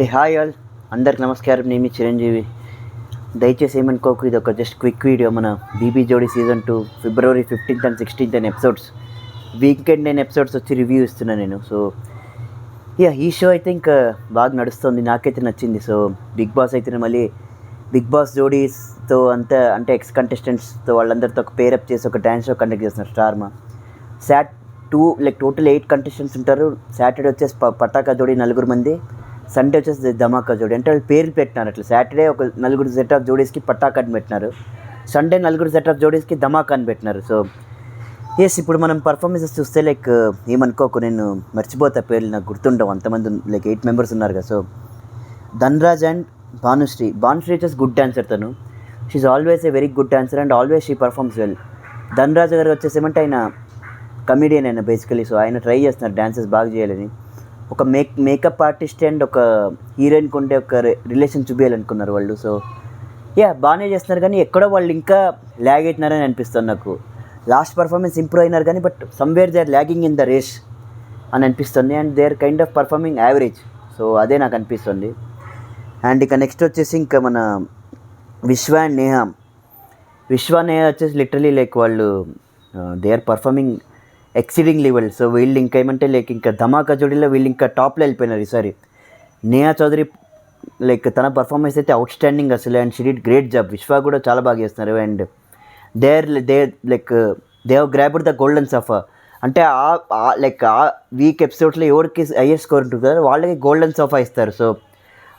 Hi all, అందరికి నమస్కారం. నేను మీ చిరంజీవి. దయచేసి ఏమనుకోకు, ఇది ఒక జస్ట్ క్విక్ వీడియో. మన బీబీ జోడీ season 2 February 15th and 16th అని ఎపిసోడ్స్, వీకెండ్ నేను ఎపిసోడ్స్ వచ్చి రివ్యూ ఇస్తున్నాను నేను. సో ఈ షో అయితే ఇంకా బాగా నడుస్తుంది, నాకైతే నచ్చింది. సో బిగ్ బాస్ అయితే మళ్ళీ బిగ్ బాస్ జోడీస్తో అంతా అంటే ఎక్స్ కంటెస్టెంట్స్తో వాళ్ళందరితో ఒక పేరప్ చేసి ఒక డ్యాన్స్ షో కండక్ట్ చేస్తున్నారు స్టార్మా. టోటల్ 8 కంటెస్టెంట్స్ ఉంటారు. సాటర్డే వచ్చేసి పటాకా జోడీ 4 మంది, సండే వచ్చేసి ధమాకా జోడీ. అంటే వాళ్ళు పేర్లు పెట్టినారు అట్లా. సాటర్డే ఒక 4 సెట్ ఆఫ్ జోడీస్కి పటాకా అని పెట్టినారు, సండే 4 సెట్ ఆఫ్ జోడీస్కి ధమాకా అని పెట్టినారు. సో ఇప్పుడు మనం పర్ఫార్మెన్సెస్ చూస్తే ఏమనుకోకు, నేను మర్చిపోతా పేర్లు, నాకు గుర్తుండవు అంతమంది 8 మెంబర్స్ ఉన్నారు కదా. సో ధన్రాజ్ అండ్ భానుశ్రీ వచ్చేసి గుడ్ డాన్సర్. తను she always a very good dancer and always she performs well. Dhanraj గారు వచ్చేసి ఏమంటే ఆయన కమిడియన్ అయినా బేసికలీ. సో ఆయన ట్రై చేస్తున్నారు డాన్సెస్ బాగా చేయాలని. ఒక మేకప్ ఆర్టిస్ట్ అండ్ ఒక హీరోయిన్కి ఉండే ఒక రిలేషన్ చూపించాలనుకున్నారు వాళ్ళు. సో బాగానే చేస్తున్నారు, కానీ ఎక్కడో వాళ్ళు ఇంకా ల్యాగ్ అవుతున్నారని అనిపిస్తుంది నాకు. లాస్ట్ పర్ఫార్మెన్స్ ఇంప్రూవ్ అయినారు కానీ but somewhere they are lagging in the race అని అనిపిస్తుంది. And they are kind of performing average. So అదే నాకు అనిపిస్తుంది. అండ్ ఇక నెక్స్ట్ వచ్చేసి ఇంకా మన విశ్వ అండ్ నేహ వచ్చేసి లిటరలీ వాళ్ళు they are performing exceeding level. So వీళ్ళు ఇంకా ఏమంటే ఇంకా ధమాకా జోడీలో వీళ్ళు ఇంకా టాప్లో వెళ్ళిపోయినారు ఈసారి. నేహా చౌదరి తన పర్ఫార్మెన్స్ అయితే అవుట్ స్టాండింగ్ అసలు, and she did great job. విశ్వ కూడా చాలా బాగా చేస్తున్నారు. And they have grabbed the golden suffer. అంటే ఆ వీక్ ఎపిసోడ్స్లో ఎవరికి హైయెస్ట్ స్కోర్ ఉంటుంది కదా వాళ్ళకి గోల్డెన్ సోఫా ఇస్తారు. సో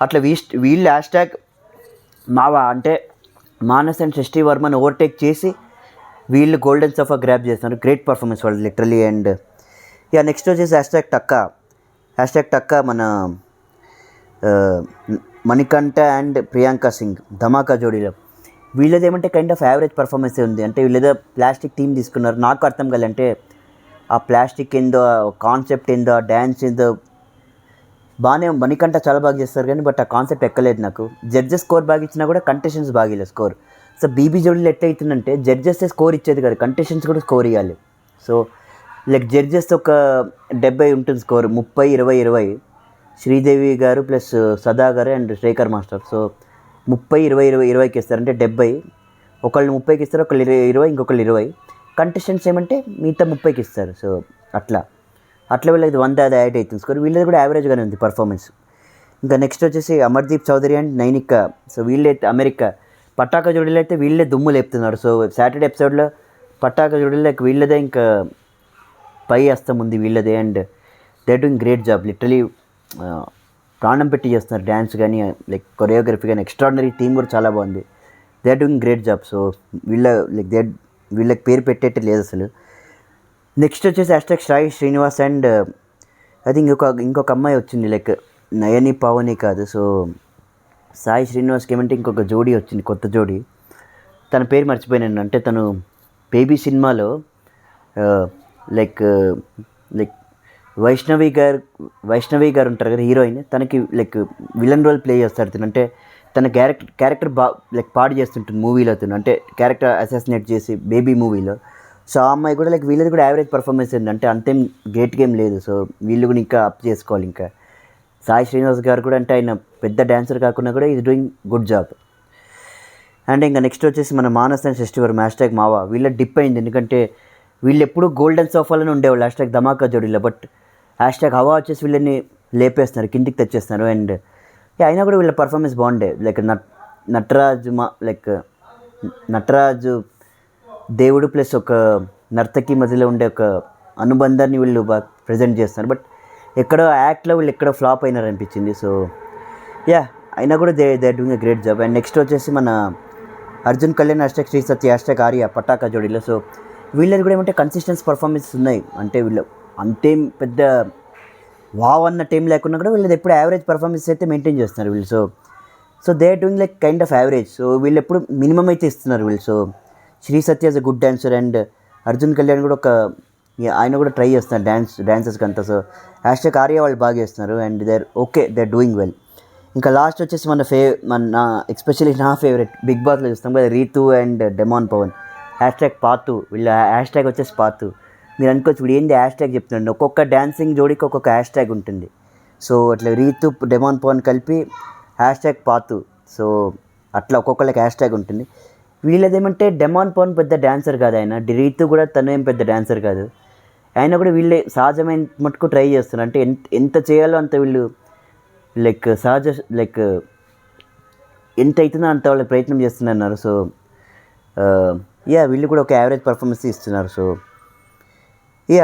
అట్లా వీళ్ళు హ్యాష్ట్యాగ్ మావా అంటే మానస్ అండ్ షష్ఠీ వర్మని ఓవర్టేక్ చేసి వీళ్ళు గోల్డెన్ సోఫా గ్రాప్ చేస్తున్నారు. గ్రేట్ పర్ఫార్మెన్స్ వాళ్ళు లిటరలీ. అండ్ నెక్స్ట్ వచ్చేసి హ్యాష్ట్యాగ్ టక్కా మన మణికంఠ అండ్ ప్రియాంక సింగ్ ధమాకా జోడీలో. వీళ్ళది ఏమంటే కైండ్ ఆఫ్ యావరేజ్ పర్ఫార్మెన్స్ ఉంది. అంటే వీళ్ళేదో ప్లాస్టిక్ థీమ్ తీసుకున్నారు, నాకు అర్థం కాలంటే ఆ ప్లాస్టిక్ ఏందో, కాన్సెప్ట్ ఏందో, ఆ డ్యాన్స్ ఏందో బాగానే. మణికంఠ చాలా బాగా చేస్తారు కానీ బట్ ఆ కాన్సెప్ట్ ఎక్కలేదు నాకు. జడ్జెస్ స్కోర్ బాగా ఇచ్చినా కూడా కంటెస్టెంట్స్ బాగా స్కోర్. సో బీబీ జోడీలు ఎట్లయితుందంటే జడ్జెస్ స్కోర్ ఇచ్చేది కాదు, కంటెస్టెంట్స్ కూడా స్కోర్ ఇవ్వాలి. సో జడ్జెస్ ఒక 70 ఉంటుంది స్కోర్, 30-20-20 శ్రీదేవి గారు ప్లస్ సదా గారు అండ్ శేఖర్ మాస్టర్. సో 30-20-20కి ఇస్తారు, అంటే 70. ఒకళ్ళు 30కి ఇస్తారు, ఒకళ్ళు 20, ఇంకొకళ్ళు 20. కంటెస్టెంట్స్ ఏమంటే మిగతా 30కి ఇస్తారు. సో అట్లా వీళ్ళకి 100 యాడ్ అవుతుంది స్కోర్. వీళ్ళది కూడా యావరేజ్గానే ఉంది పర్ఫార్మెన్స్. ఇంకా నెక్స్ట్ వచ్చేసి అమర్దీప్ చౌదరి అండ్ నైనిక. సో వీళ్ళైతే అమెరికా పటాకా జోడీలో అయితే వీళ్ళే దుమ్ము లేపుతున్నారు. సో సాటర్డే ఎపిసోడ్లో పటాకా జోడీలో వీళ్ళదే ఇంకా పై హస్తం ఉంది వీళ్ళదే. And they doing great job literally. ప్రాణం పెట్టి చేస్తున్నారు డ్యాన్స్ కానీ కొరియోగ్రఫీ కానీ. ఎక్స్ట్రాడినరీ థీమ్ కూడా చాలా బాగుంది. They are doing great job. So వీళ్ళకి పేరు పెట్టేట్టే లేదు అసలు. నెక్స్ట్ వచ్చేసి హ్యాష్ట్యాగ్ సాయి శ్రీనివాస్ అండ్ అది ఇంకొక అమ్మాయి వచ్చింది నయని పావని కాదు. సో సాయి శ్రీనివాస్కి ఏమంటే ఇంకొక జోడీ వచ్చింది, కొత్త జోడీ. తన పేరు మర్చిపోయాను. అంటే తను బేబీ సినిమాలో వైష్ణవి గారు ఉంటారు కదా హీరోయిన్, తనకి విలన్ రోల్ ప్లే చేస్తారు తను. అంటే తన క్యారెక్టర్ పాడు చేస్తుంటుంది మూవీలో తను, అంటే క్యారెక్టర్ అసాసినేట్ చేసి బేబీ మూవీలో. సో ఆ అమ్మాయి కూడా వీళ్ళది కూడా యావరేజ్ పర్ఫార్మెన్స్ ఉంది, అంటే అంతేం గ్రేట్ గేమ్ లేదు. సో వీళ్ళు కూడా ఇంకా అప్ చేసుకోవాలి. ఇంకా సాయి శ్రీనివాస్ గారు కూడా అంటే ఆయన పెద్ద డాన్సర్ కాకుండా కూడా is doing good job. And ఇంకా నెక్స్ట్ వచ్చేసి మన మానస్ అండ్ షష్ఠీ వర్మ హ్యాష్ట్యాగ్ మావా. వీళ్ళ డిప్ అయింది, ఎందుకంటే వీళ్ళు ఎప్పుడు గోల్డెన్ సోఫాలోనే ఉండేవాళ్ళు హ్యాష్ట్యాగ్ ధమాకా జోడీలో. బట్ హ్యాష్ట్యాగ్ హవా వచ్చేసి వీళ్ళని లేపేస్తున్నారు, కిందికి తెచ్చేస్తున్నారు. అండ్ అయినా కూడా వీళ్ళ పర్ఫార్మెన్స్ బాగుండే. నటరాజు దేవుడు ప్లస్ ఒక నర్తకి మధ్యలో ఉండే ఒక అనుబంధాన్ని వీళ్ళు బాగా ప్రజెంట్ చేస్తున్నారు. బట్ ఎక్కడో యాక్ట్లో వీళ్ళు ఎక్కడో ఫ్లాప్ అయినారు అనిపించింది. సో అయినా కూడా they doing a great job. And next వచ్చేసి మన అర్జున్ కళ్యాణ్ హ్యాష్ట్యాగ్ శ్రీ సత్య హ్యాష్ట్యాగ్ ఆర్య పటాకా జోడీలో. సో వీళ్ళది కూడా ఏమంటే కన్సిస్టెన్స్ పర్ఫార్మెన్స్ ఉన్నాయి. అంటే వీళ్ళు అంతేం పెద్ద వావ్ అన్న టైం లేకున్నా కూడా వీళ్ళది ఎప్పుడు యావరేజ్ పర్ఫార్మెన్స్ అయితే మెయింటైన్ చేస్తున్నారు వీళ్ళు. So they are doing kind of average. So వీళ్ళు ఎప్పుడు మినిమం అయితే ఇస్తున్నారు వీళ్ళు. So Sri Satya is a good dancer and Arjun Kalyan కూడా ఆయన కూడా ట్రై చేస్తున్నారు డాన్సెస్కి అంతా. సో హ్యాష్ట్యాగ్ ఆర్య వాళ్ళు బాగా చేస్తున్నారు and they are doing well. ఇంకా లాస్ట్ వచ్చేసి మన ఎస్పెషల్లీ నా ఫేవరెట్ బిగ్ బాస్లో చూస్తాం కదా Reethu and demon Pavan hashtag పాతు. వీళ్ళ హ్యాష్ట్యాగ్ వచ్చేసి పాతు. మీరు అనుకోవచ్చు వీడు ఏంది హ్యాష్ట్యాగ్ చెప్తున్నాడు. ఒక్కొక్క డాన్సింగ్ జోడీకి ఒక్కొక్క హ్యాష్ట్యాగ్ ఉంటుంది. సో అట్లా రీతు డెమాన్ పవన్ కలిపి #పాతు. సో అట్లా ఒక్కొక్కళ్ళకి హ్యాష్ ఉంటుంది. వీళ్ళదేమంటే డెమాన్ పవన్ పెద్ద డాన్సర్ కాదు, ఆయన రీతు కూడా తను ఏం పెద్ద డాన్సర్ కాదు. అయినా కూడా వీళ్ళే సహజమైన మటుకు ట్రై చేస్తున్నారు. అంటే ఎంత చేయాలో అంత వీళ్ళు లైక్ ఎంత అవుతుందో అంత వాళ్ళు ప్రయత్నం చేస్తున్నారు. సో వీళ్ళు కూడా ఒక యావరేజ్ పర్ఫార్మెన్స్ ఇస్తున్నారు. సో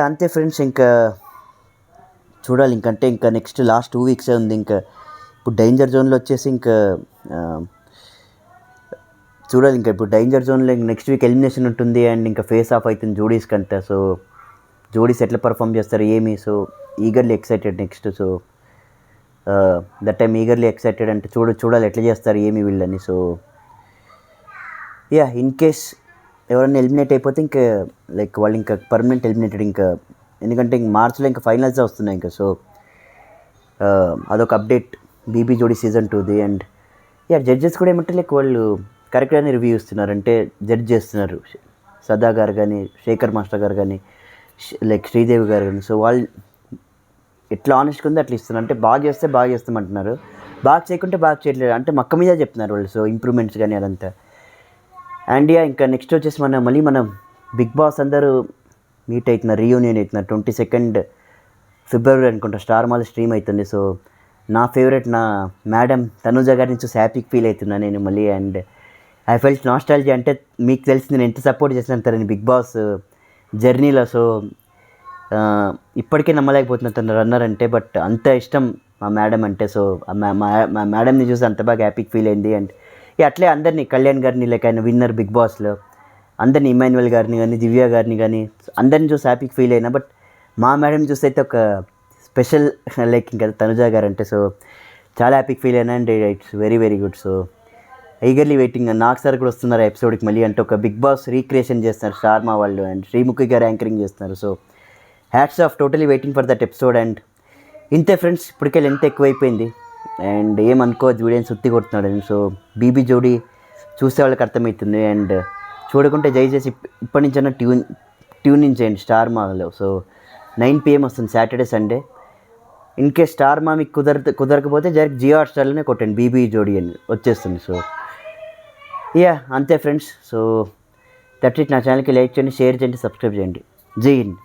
అంతే ఫ్రెండ్స్, ఇంకా చూడాలి. ఇంకంటే ఇంకా నెక్స్ట్ లాస్ట్ 2 వీక్సే ఉంది. ఇంకా ఇప్పుడు డేంజర్ జోన్లో వచ్చేసి ఇంకా చూడాలి. ఇంకా ఇప్పుడు డేంజర్ జోన్లో నెక్స్ట్ వీక్ ఎలిమినేషన్ ఉంటుంది అండ్ ఇంకా ఫేస్ ఆఫ్ అవుతుంది జోడీస్ కంటే. సో జోడీస్ ఎట్లా పర్ఫామ్ చేస్తారు ఏమి, so eagerly excited next. So that time eagerly excited అంటే చూడాలి ఎట్లా చేస్తారు ఏమి వీళ్ళని. సో ఇన్ కేస్ ఎవరైనా ఎలిమినేట్ అయిపోతే ఇంకా వాళ్ళు ఇంకా పర్మనెంట్ ఎలిమినేటెడ్. ఇంకా ఎందుకంటే ఇంక మార్చ్లో ఇంకా ఫైనల్స్ వస్తున్నాయి ఇంకా. సో అదొక అప్డేట్ బీబీ జోడీ సీజన్ 2ది. అండ్ జడ్జెస్ కూడా ఏమంటే వాళ్ళు కరెక్ట్గానే రివ్యూ ఇస్తున్నారు, అంటే జడ్జ్ చేస్తున్నారు. సదా గారు కానీ, శేఖర్ మాస్టర్ గారు కానీ, శ్రీదేవి గారు కానీ. సో వాళ్ళు ఎట్లా ఆనెస్ట్గా ఉందో అట్లా ఇస్తున్నారు. అంటే బాగా చేస్తే బాగా చేస్తామంటున్నారు, బాగా చేయకుంటే బాగా చేయట్లేదు అంటే మక్క మీద చెప్తున్నారు వాళ్ళు. సో ఇంప్రూవ్మెంట్స్ కానీ అదంతా. అండ్ ఇంకా నెక్స్ట్ వచ్చేసి మనం బిగ్ బాస్ అందరూ మీట్ అవుతున్నారు, రీయూనియన్ అవుతున్నారు 22 ఫిబ్రవరి అనుకుంటా. స్టార్ మాల్ స్ట్రీమ్ అవుతుంది. సో నా ఫేవరెట్ నా మేడం తనుజ గారి నుంచి హ్యాపీకి ఫీల్ అవుతున్నాను నేను మళ్ళీ. And I felt nostalgia. అంటే మీకు తెలిసి నేను ఎంత సపోర్ట్ చేసినాను తనని బిగ్ బాస్ జర్నీలో. సో ఇప్పటికే నమ్మలేకపోతున్నా తను రన్నర్ అంటే, బట్ అంత ఇష్టం మా మేడం అంటే. సో మా మేడంని చూసి అంత బాగా హ్యాపీకి ఫీల్ అయింది. అండ్ అట్లే అందరినీ, కళ్యాణ్ గారిని ఆయన విన్నర్ బిగ్ బాస్లో, అందరినీ ఇమాన్యువల్ గారిని కానీ, దివ్య గారిని కానీ అందరిని చూసి హ్యాపీకి ఫీల్ అయినా. బట్ మా మేడం చూస్తే అయితే ఒక స్పెషల్ ఇంకా తనుజ గారు అంటే. సో చాలా హ్యాపీకి ఫీల్ అయినా. And it's very very good. So eagerly waiting. నాకు సార్ కూడా వస్తున్నారు ఎపిసోడ్కి మళ్ళీ. అంటే ఒక బిగ్ బాస్ రీక్రియేషన్ చేస్తున్నారు స్టార్ మా వాళ్ళు. అండ్ శ్రీముఖి గారు యాంకరింగ్ చేస్తున్నారు. So hats off, totally waiting for that episode. And ఇంతే ఫ్రెండ్స్, ఇప్పటికే లెంత్ ఎక్కువైపోయింది. అండ్ ఏమనుకోవద్దు వీడియోని సుత్తి కొడుతున్నాడు. సో బీబీ జోడీ చూసే వాళ్ళకి అర్థమవుతుంది. అండ్ చూడకుంటే దయచేసి ఇప్పటి నుంచైనా ట్యూన్ ఇన్ చేయండి స్టార్ మాలో. సో 9 PM వస్తుంది Saturday Sunday. In case star మా మీకు కుదరకపోతే డైరెక్ట్ జియో హాట్‌స్టార్లోనే కొట్టండి బీబీ జోడీ అని వచ్చేస్తుంది. సో అంతే ఫ్రెండ్స్. So that's it. నా ఛానల్కి లైక్ చేయండి, షేర్ చేయండి, సబ్స్క్రైబ్ చేయండి. జై హింద్.